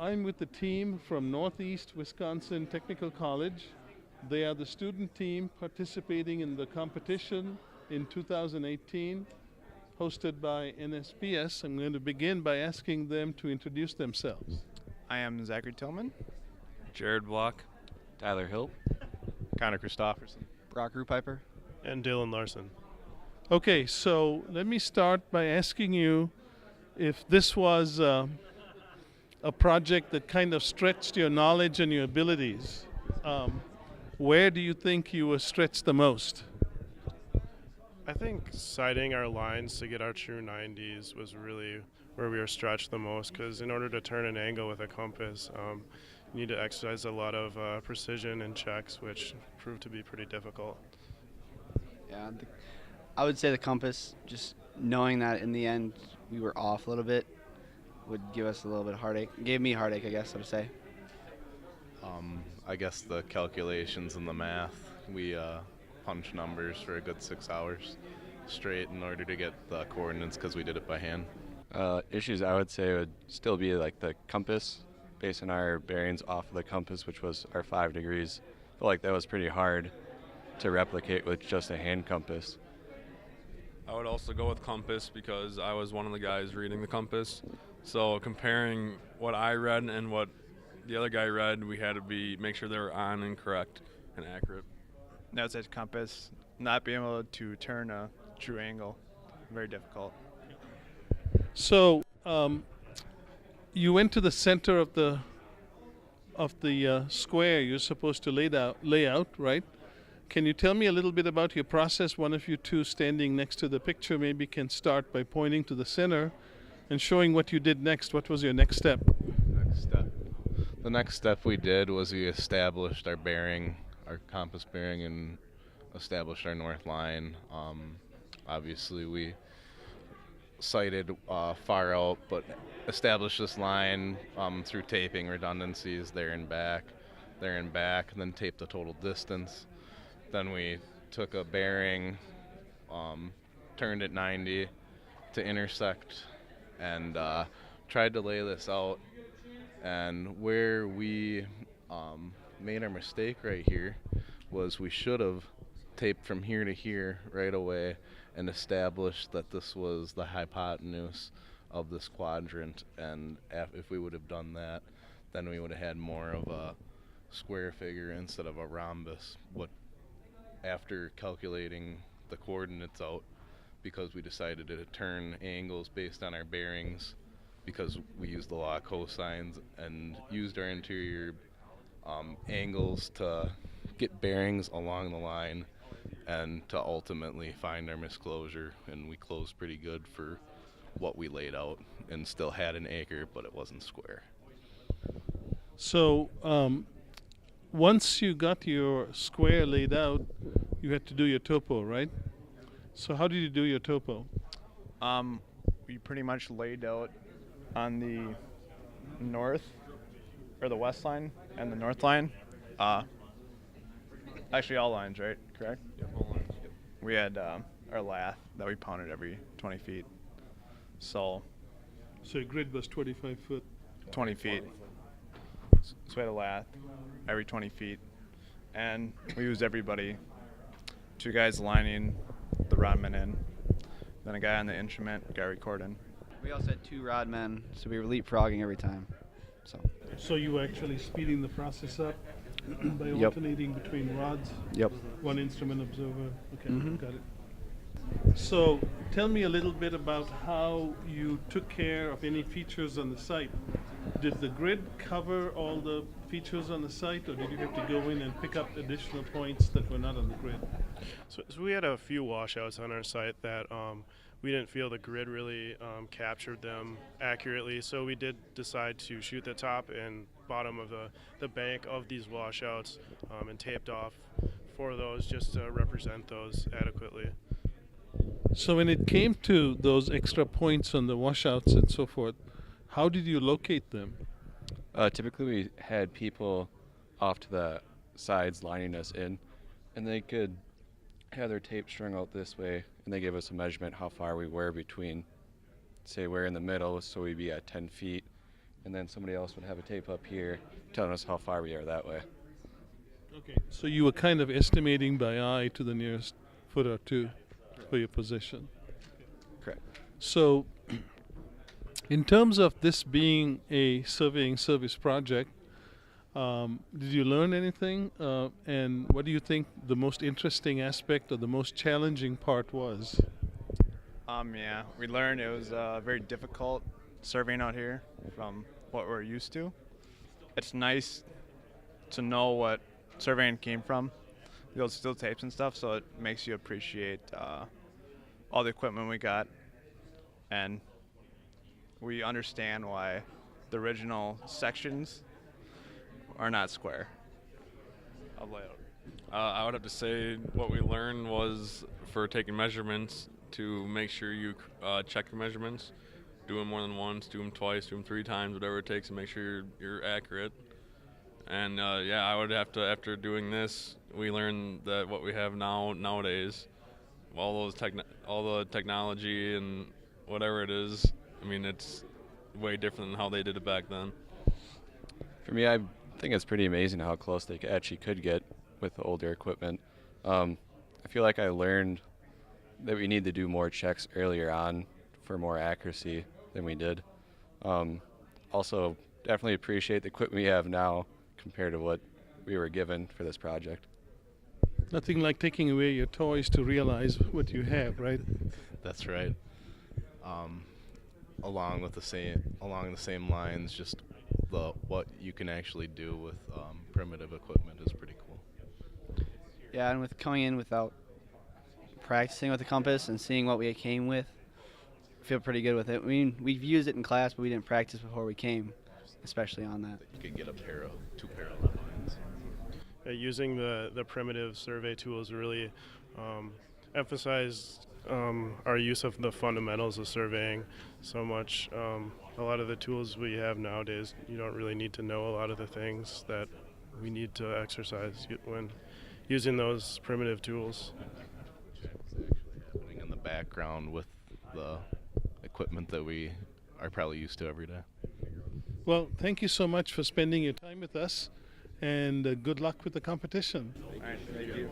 I'm with the team from Northeast Wisconsin Technical College. They are the student team participating in the competition in 2018, hosted by NSPS. I'm going to begin by asking them to introduce themselves. I am Zachary Tillman. Jared Block. Tyler Hill. Connor Christofferson. Brock Rupiper. And Dylan Larson. Okay, so let me start by asking you if this was a project that kind of stretched your knowledge and your abilities. Where do you think you were stretched the most? I think sighting our lines to get our true 90s was really where we were stretched the most, because in order to turn an angle with a compass, you need to exercise a lot of precision and checks, which proved to be pretty difficult. Yeah, I would say the compass, just knowing that in the end we were off a little bit, would give us a little bit of heartache. Gave me heartache, I guess I would say. I guess the calculations and the math. We punched numbers for a good 6 hours straight in order to get the coordinates because we did it by hand. Issues I would say would still be like the compass, basing our bearings off of the compass, which was our 5 degrees. I feel like that was pretty hard to replicate with just a hand compass. I would also go with compass because I was one of the guys reading the compass. So comparing what I read and what the other guy read, we had to make sure they were on and correct and accurate. That was at compass, not being able to turn a true angle, very difficult. So you went to the center of the square you're supposed to lay out, right? Can you tell me a little bit about your process? One of you two standing next to the picture maybe can start by pointing to the center and showing what you did next. What was your next step? The next step we did was we established our bearing, our compass bearing, and established our north line. Obviously we sighted far out, but established this line through taping redundancies there and back, and then taped the total distance. Then we took a bearing, turned it 90 to intersect, and tried to lay this out. And where we made our mistake right here was we should have taped from here to here right away and established that this was the hypotenuse of this quadrant. And if we would have done that, then we would have had more of a square figure instead of a rhombus. After calculating the coordinates out, because we decided to turn angles based on our bearings, because we used the law of cosines and used our interior angles to get bearings along the line and to ultimately find our misclosure, and we closed pretty good for what we laid out and still had an acre, but it wasn't square. So once you got your square laid out, you had to do your topo, right? So how did you do your topo? We pretty much laid out on the north, or the west line, and the north line. Actually all lines, right? Correct? Yep, all lines. We had our lath that we pounded every 20 feet. So So your grid was 25 foot. 20 feet. So we had a lath every 20 feet. And we used everybody. 2 guys lining the rodman in, then a guy on the instrument, a guy recording. We also had 2 rod men, so we were leapfrogging every time. So you were actually speeding the process up by Yep. alternating between rods? Yep. One instrument observer. Okay, Mhm. got it. So tell me a little bit about how you took care of any features on the site. Did the grid cover all the features on the site, or did you have to go in and pick up additional points that were not on the grid? So we had a few washouts on our site that we didn't feel the grid really captured them accurately, so we did decide to shoot the top and bottom of the bank of these washouts and taped off for those just to represent those adequately. So when it came to those extra points on the washouts and so forth, how did you locate them? Typically we had people off to the sides lining us in, and they could have their tape strung out this way, and they gave us a measurement how far we were between, say we're in the middle, so we'd be at 10 feet, and then somebody else would have a tape up here telling us how far we are that way. Okay, so you were kind of estimating by eye to the nearest foot or two for your position. Correct. So, in terms of this being a surveying service project, did you learn anything? And what do you think the most interesting aspect or the most challenging part was? Yeah, we learned it was very difficult surveying out here from what we're used to. It's nice to know what surveying came from, the old steel tapes and stuff, so it makes you appreciate all the equipment we got, and we understand why the original sections are not square of layout. I would have to say what we learned was for taking measurements to make sure you check the measurements, do them more than once, do them twice, do them 3 times, whatever it takes to make sure you're accurate. And yeah, I would have to, after doing this, we learned that what we have nowadays, all the technology and whatever it is, I mean, it's way different than how they did it back then. For me, I think it's pretty amazing how close they actually could get with the older equipment. I feel like I learned that we need to do more checks earlier on for more accuracy than we did. Also, definitely appreciate the equipment we have now compared to what we were given for this project. Nothing like taking away your toys to realize what you have, right? That's right. Along the same lines, just what you can actually do with primitive equipment is pretty cool. Yeah, and with coming in without practicing with the compass and seeing what we came with, I feel pretty good with it. I mean, we've used it in class, but we didn't practice before we came, especially on that. You could get two parallel lines. Using the primitive survey tools really emphasized our use of the fundamentals of surveying so much. A lot of the tools we have nowadays, you don't really need to know a lot of the things that we need to exercise when using those primitive tools. Actually happening in the background with the equipment that we are probably used to every day. Well, thank you so much for spending your time with us, and good luck with the competition. All right, thank you.